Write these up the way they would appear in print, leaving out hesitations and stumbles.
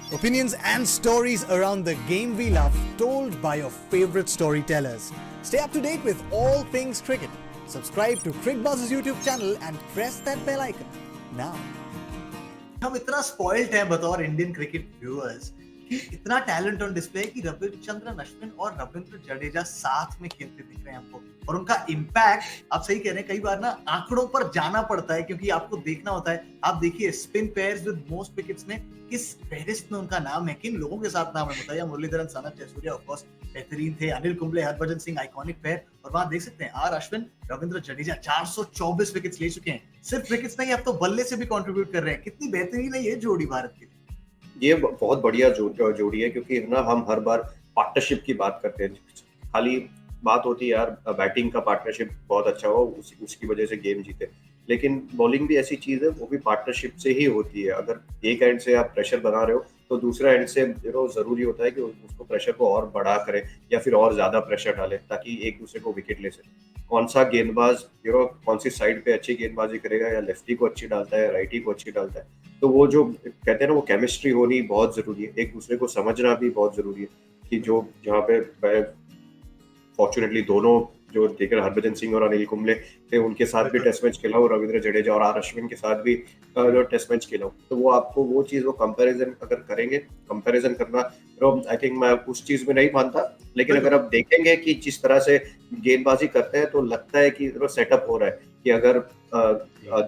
Opinions and stories around the game we love, told by your favorite storytellers. Stay up to date with all things cricket. Subscribe to CricBuzz's YouTube channel and press that bell icon now. हम इतना spoiled हैं बतौर Indian cricket viewers कि इतना talent on display है कि रविचंद्रन अश्विन और रविंद्र जडेजा साथ में खेलते दिख रहे हैं हमको, और उनका इम्पैक्ट आप सही कह रहे हैं, कई बार ना आंकड़ों पर जाना पड़ता है क्योंकि आपको देखना होता है। आप देखिए spin pairs with most wickets में किस फहरिस्त में उनका नाम है, किन लोगों के साथ नाम है बताइए। मुरलीधरन, सनत जयसूर्या ऑफ कोर्स बेहतरीन थे, अनिल कुंबले, हरभजन सिंह आइकॉनिक पेयर, और वहां देख सकते हैं आर अश्विन, रविंद्र जडेजा 424 विकेट्स ले चुके हैं। सिर्फ विकेट्स नहीं, अब तो बल्ले से भी कंट्रीब्यूट कर रहे हैं। कितनी बेहतरीन है ये जोड़ी भारत की। ये बहुत बढ़िया जोड़ी है क्योंकि ना हम हर बार पार्टनरशिप की बात करते हैं, खाली बात होती है यार बैटिंग का पार्टनरशिप बहुत अच्छा हो, उसकी वजह से गेम जीते, लेकिन बॉलिंग भी ऐसी चीज है, वो भी पार्टनरशिप से ही होती है। अगर एक एंड से आप प्रेशर बना रहे हो तो दूसरा एंड से जरूरी होता है कि उसको प्रेशर को और बढ़ा करें या फिर और ज्यादा प्रेशर डालें ताकि एक दूसरे को विकेट ले सके। कौन सा गेंदबाज कौन सी साइड पे अच्छी गेंदबाजी करेगा, या लेफ्टी को अच्छी डालता है, राइटी को अच्छी डालता है, तो वो जो कहते हैं ना वो केमिस्ट्री होनी बहुत जरूरी है, एक दूसरे को समझना भी बहुत जरूरी है। कि जो जहाँ पे फॉर्चुनेटली दोनों जो देकर हरभजन सिंह और अनिल कुंबले थे उनके साथ भी टेस्ट मैच खेला हूँ, रविंद्र जडेजा और आर अश्विन के साथ भी टेस्ट मैच खेला हूँ, तो वो आपको वो चीज वो कंपैरिजन अगर करेंगे, कंपैरिजन करना आई थिंक मैं उस चीज में नहीं मानता, लेकिन अगर आप देखेंगे कि जिस तरह से गेंदबाजी करते हैं तो लगता है कि सेटअप हो रहा है कि अगर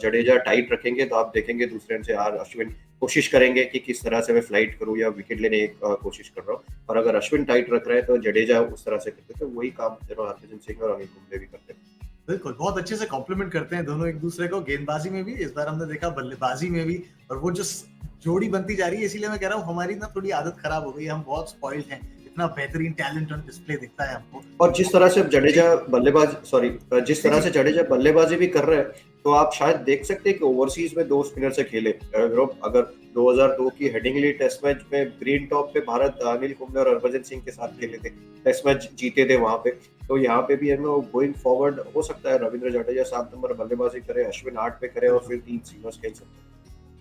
जडेजा टाइट रखेंगे तो आप देखेंगे दूसरे एंड से आर अश्विन कोशिश करेंगे कि किस तरह से मैं फ्लाइट करूं या विकेट लेने की कोशिश कर रहा हूँ, और अगर अश्विन टाइट रख रहा है तो जडेजा उस तरह से करते हैं, तो वही काम हरभजन सिंह और अनिल कुंबले भी करते हैं। बिल्कुल, बहुत अच्छे से कॉम्प्लीमेंट करते हैं दोनों एक दूसरे को, गेंदबाजी में भी इस बार हमने देखा, बल्लेबाजी में भी, और वो जो जोड़ी बनती जा रही है, इसीलिए मैं कह रहा हूँ हमारी ना थोड़ी आदत खराब हो गई है, हम बहुत स्पॉइल्ड हैं, इतना बेहतरीन टैलेंट ऑन डिस्प्ले दिखता है हमको। और जिस तरह से जडेजा बल्लेबाजी भी कर रहे हैं, तो आप शायद देख सकते हैं कि ओवरसीज में 2 स्पिनर से खेले। अगर 2002 की हेडिंगली टेस्ट मैच में ग्रीन टॉप पे भारत अनिल कुंबले और हरभजन सिंह के साथ खेले थे, टेस्ट मैच जीते थे वहां पे, तो यहाँ पे भी गोइंग फॉरवर्ड हो सकता है रविंद्र जडेजा 7 नंबर बल्लेबाजी करे, अश्विन 8 पे करे और फिर 3 सीमर्स खेल सकते हैं।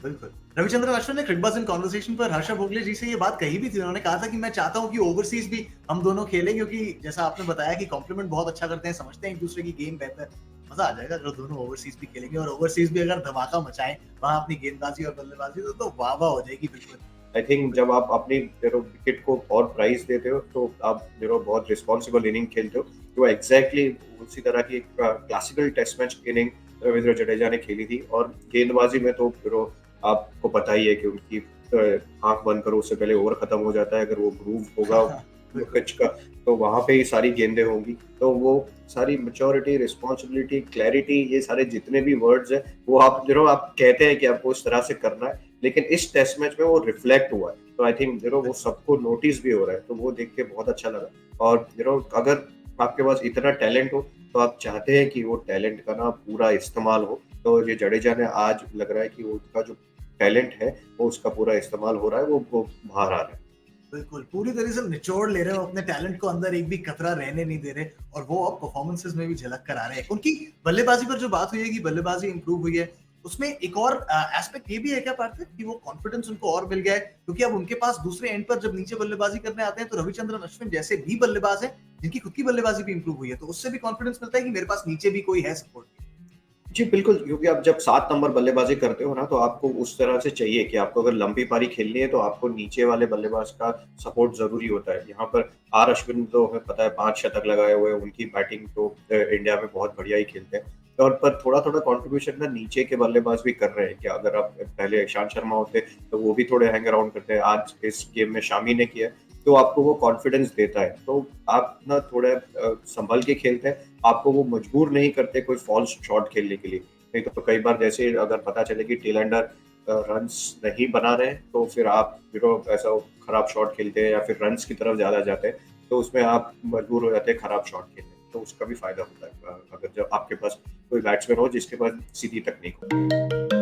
बिल्कुल, रविचंद्रन अश्विन ने क्रिकबज़ इन कन्वर्सेशन पर हर्षा भोगले जी से ये बात कही भी थी। उन्होंने कहा था कि मैं चाहता हूं कि ओवरसीज भी हम दोनों खेलें, क्योंकि जैसा आपने बताया कि कॉम्प्लीमेंट बहुत अच्छा करते हैं, समझते हैं एक दूसरे की गेम बेहतर। मजा आ जाएगा अगर दोनों ओवरसीज भी खेलेंगे, और ओवरसीज भी अगर धमाका मचाएं वहां अपनी गेंदबाजी और बल्लेबाजी, तो वाह वाह हो जाएगी। बिल्कुल, आई थिंक जब आप अपनी विकेट को और प्राइस देते हो तो आप बहुत रिस्पॉन्सिबल इनिंग खेलते हो, तो एग्जैक्टली उसी तरह की classical test match inning Ravindra Jadeja ने खेली थी। और गेंदबाजी में तो आपको पता ही है कि उनकी आंख बंद करो उससे पहले ओवर खत्म हो जाता है, अगर वो ग्रूव होगा पिच का तो वहां पे ही सारी गेंदें होंगी, तो वो सारी मैच्योरिटी, रिस्पॉन्सिबिलिटी, क्लैरिटी, ये सारे जितने भी वर्ड्स हैं वो आप आप कहते हैं कि आपको इस तरह से करना है, लेकिन इस टेस्ट मैच में वो रिफ्लेक्ट हुआ है, तो आई थिंक वो सबको नोटिस भी हो रहा है, तो वो देख के बहुत अच्छा लगा। और अगर आपके पास इतना टैलेंट हो तो आप चाहते हैं कि वो टैलेंट का ना पूरा इस्तेमाल हो, तो ये जडेजा ने आज लग रहा है कि उसका जो टैलेंट है वो उसका पूरा इस्तेमाल हो रहा है, वो बाहर आ रहा है। बिल्कुल, पूरी तरह से निचोड़ ले रहे हो अपने टैलेंट को, अंदर एक भी कतरा रहने नहीं दे रहे, और वो अब परफॉर्मेंसेस में भी झलक कर आ रहे हैं। उनकी बल्लेबाजी पर जो बात हुई है कि बल्लेबाजी इंप्रूव हुई है, उसमें एक और एस्पेक्ट ये भी है क्या पार्थ, कि वो कॉन्फिडेंस उनको और मिल गया है, क्योंकि अब उनके पास दूसरे एंड पर जब नीचे बल्लेबाजी करने आते हैं तो रविचंद्रन अश्विन जैसे भी बल्लेबाज हैं जिनकी खुद की बल्लेबाजी भी इंप्रूव हुई है, तो उससे भी कॉन्फिडेंस मिलता है कि मेरे पास नीचे भी कोई है सपोर्ट। जी बिल्कुल, क्योंकि आप जब 7 नंबर बल्लेबाजी करते हो ना तो आपको उस तरह से चाहिए कि आपको अगर लंबी पारी खेलनी है तो आपको नीचे वाले बल्लेबाज का सपोर्ट जरूरी होता है। यहाँ पर आर अश्विन तो हमें पता है 5 शतक लगाए हुए हैं, उनकी बैटिंग तो इंडिया में बहुत बढ़िया ही खेलते हैं, और पर थोड़ा थोड़ा कंट्रीब्यूशन ना नीचे के बल्लेबाज भी कर रहे हैं। कि अगर आप पहले ईशांत शर्मा होते तो वो भी थोड़े हैंग अराउंड करते हैं, आज इस गेम में शामी ने किया, तो आपको वो कॉन्फिडेंस देता है, तो आप ना थोड़ा संभल के खेलते हैं, आपको वो मजबूर नहीं करते कोई फॉल्स शॉट खेलने के लिए। नहीं तो कई बार जैसे अगर पता चले कि टेल एंडर रन्स नहीं बना रहे तो फिर आप ऐसा खराब शॉट खेलते हैं या फिर रन्स की तरफ ज्यादा जाते हैं, तो उसमें आप मजबूर हो जाते हैं खराब शॉट खेलने, तो उसका भी फायदा होता है अगर जब आपके पास कोई बैट्समैन हो जिसके पास सीधी तकनीक हो।